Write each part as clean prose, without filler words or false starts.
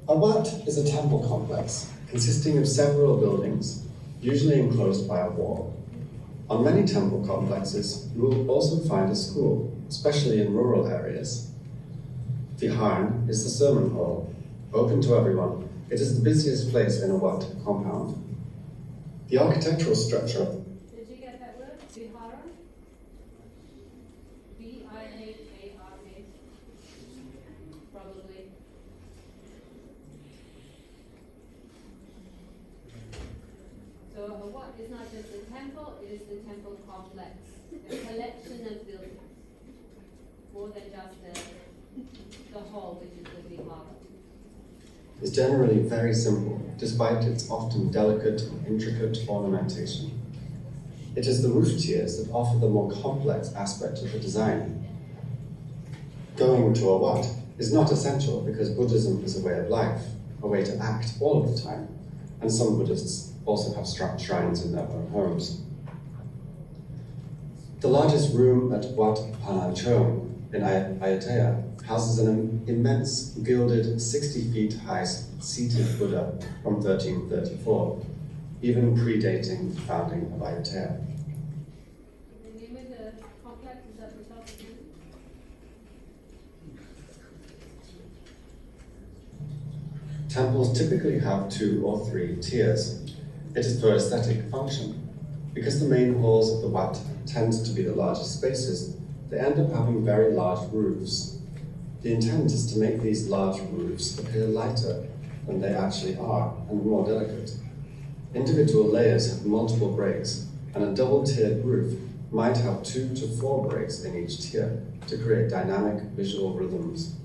A wat is a temple complex consisting of several buildings, usually enclosed by a wall. On many temple complexes, you will also find a school, especially in rural areas. Viharan is the sermon hall, open to everyone. It is the busiest place in a wat compound. The architectural structure. Did you get that word? Vihara? V-I-H-A-R-A. Probably. So a wat is not just a temple, it is the temple complex. A collection of buildings. More than just the hall, which is the Vihara. Is generally very simple, despite its often delicate and intricate ornamentation. It is the roof tiers that offer the more complex aspect of the design. Going to a wat is not essential because Buddhism is a way of life, a way to act all of the time, and some Buddhists also have shrines in their own homes. The largest room at Wat Pananchon in Ayutthaya houses an immense gilded 60 feet high seated Buddha from 1334, even predating the founding of Ayutthaya. The name of the complex is at the top of it. Temples typically have 2 or 3 tiers. It is for aesthetic function. Because the main halls of the wat tend to be the largest spaces, they end up having very large roofs. The intent is to make these large roofs appear lighter than they actually are and more delicate. Individual layers have multiple breaks, and a double-tiered roof might have 2 to 4 breaks in each tier to create dynamic visual rhythms.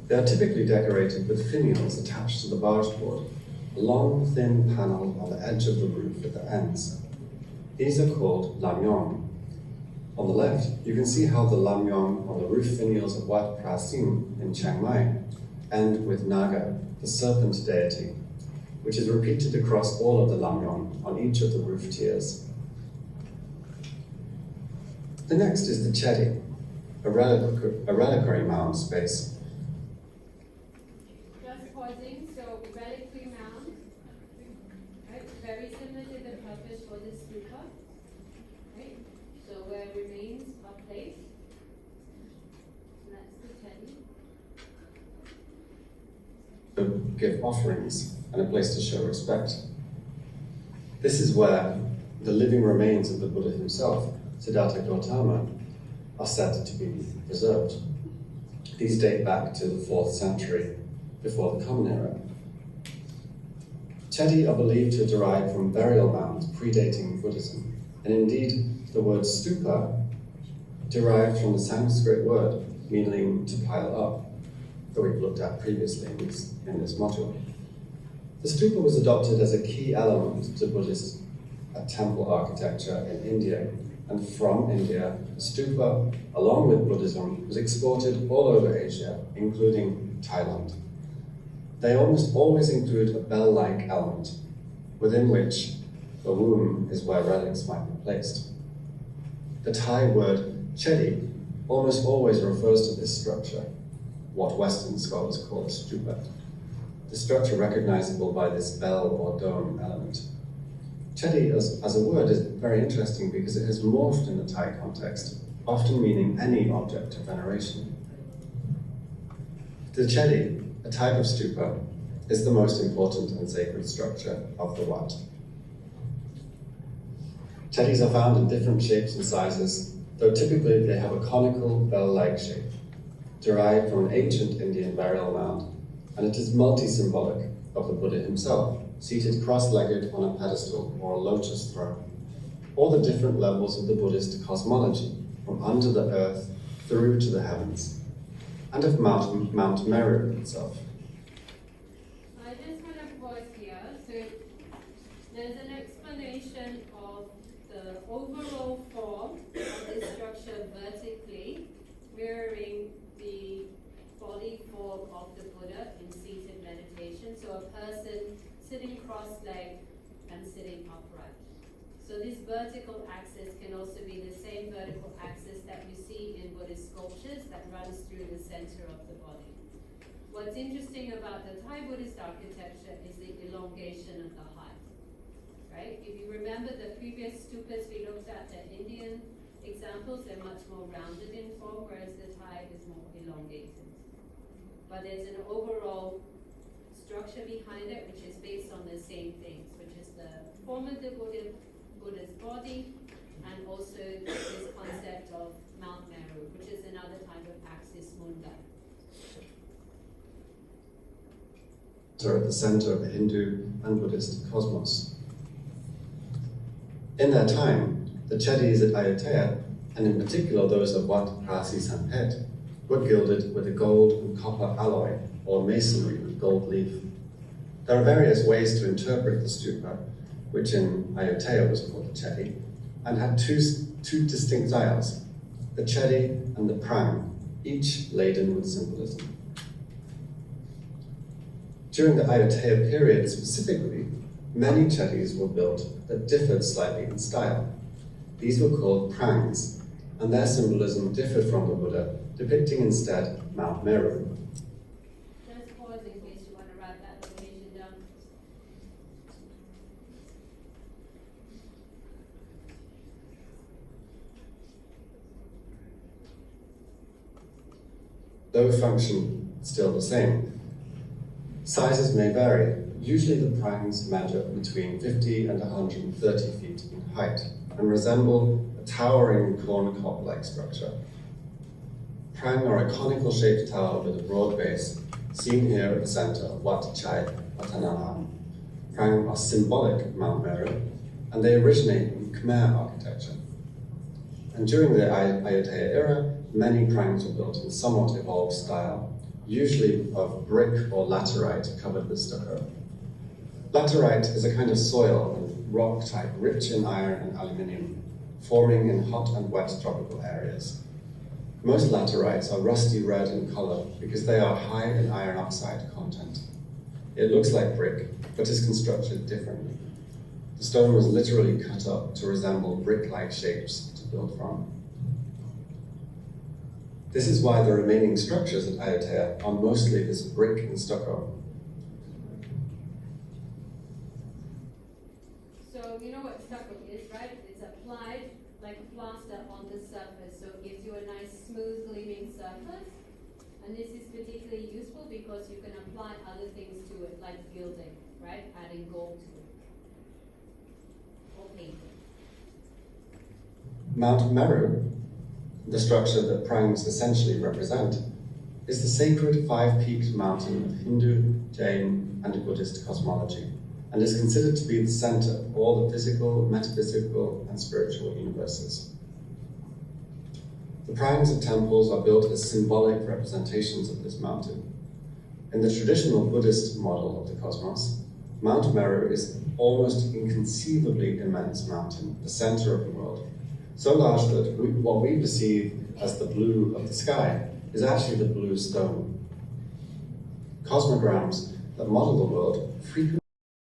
They are typically decorated with finials attached to the barge board, a long, thin panel on the edge of the roof at the ends. These are called lamyong. On the left, you can see how the lamyong on the roof finials of Wat Prasim in Chiang Mai end with Naga, the serpent deity, which is repeated across all of the lamyong on each of the roof tiers. The next is the chedi, a reliquary mound space. Just pausing, so reliquary mound, right? Very similar to the purpose for the stupa, right? So where remains are placed. And that's the chedi. To give offerings and a place to show respect. This is where the living remains of the Buddha himself, Siddhartha Gautama, are said to be preserved. These date back to the 4th century before the Common Era. Chedi are believed to derive from burial mounds predating Buddhism, and indeed the word stupa derived from the Sanskrit word meaning to pile up, that we've looked at previously in this module. The stupa was adopted as a key element to Buddhist temple architecture in India, and from India, stupa, along with Buddhism, was exported all over Asia, including Thailand. They almost always include a bell-like element, within which the womb is where relics might be placed. The Thai word chedi almost always refers to this structure, what Western scholars call a stupa. The structure recognizable by this bell or dome element. Chedi as a word is very interesting because it has morphed in the Thai context, often meaning any object of veneration. The chedi, a type of stupa, is the most important and sacred structure of the wat. Chedis are found in different shapes and sizes, though typically they have a conical bell-like shape, derived from an ancient Indian burial mound, and it is multi-symbolic of the Buddha himself, seated cross-legged on a pedestal or a lotus throne, or the different levels of the Buddhist cosmology, from under the earth through to the heavens, and of Mount Meru itself. I just want to pause here. So there's an explanation of the overall form of this structure vertically, mirroring the body form of the Buddha in seated meditation. So a person sitting cross-legged and sitting upright. So this vertical axis can also be the same vertical axis that you see in Buddhist sculptures that runs through the center of the body. what's interesting about the Thai Buddhist architecture is the elongation of the height, right? If you remember the previous stupas we looked at, the Indian examples, they're much more rounded in form, whereas the Thai is more elongated. But there's an overall structure behind it which is based on the same things, which is the form of the Buddha's body, and also this concept of Mount Meru, which is another type of axis mundi. Are at the center of the Hindu and Buddhist cosmos. In their time, the Chedis at Ayutthaya, and in particular those of Wat Rasi Samphet, were gilded with a gold and copper alloy, or masonry with gold leaf. There are various ways to interpret the stupa, which in Ayutthaya was called the Chedi, and had two distinct styles, the Chedi and the Prang, each laden with symbolism. During the Ayutthaya period specifically, many Chedis were built that differed slightly in style. These were called Prangs, and their symbolism differed from the Buddha, depicting instead Mount Meru. Just pause in case you want to write that location down. Though function still the same, sizes may vary. Usually the prangs measure between 50 and 130 feet in height and resemble a towering corn-cob-like structure. Prang are a conical shaped tower with a broad base, seen here at the center of Wat Chai Vatanaham. Prang are symbolic of Mount Meru, and they originate in Khmer architecture. And during the Ayutthaya era, many prangs were built in somewhat evolved style, usually of brick or laterite covered with stucco. Laterite is a kind of soil and rock type rich in iron and aluminium, forming in hot and wet tropical areas. Most laterites are rusty red in color because they are high in iron oxide content. It looks like brick, but is constructed differently. The stone was literally cut up to resemble brick-like shapes to build from. This is why the remaining structures at Ayutthaya are mostly this brick and stucco. So you know what stucco is, right? It's applied like a plaster on the surface, so it gives you a nice smooth gleaming surface. And this is particularly useful because you can apply other things to it, like gilding, right? Adding gold to it. Or painting. Mount Meru, the structure that prangs essentially represent, is the sacred five-peaked mountain of Hindu, Jain, and Buddhist cosmology, and is considered to be the center of all the physical, metaphysical, and spiritual universes. The prangs of temples are built as symbolic representations of this mountain. In the traditional Buddhist model of the cosmos, Mount Meru is an almost inconceivably immense mountain, the center of the world, so large that what we perceive as the blue of the sky is actually the blue stone. Cosmograms that model the world frequently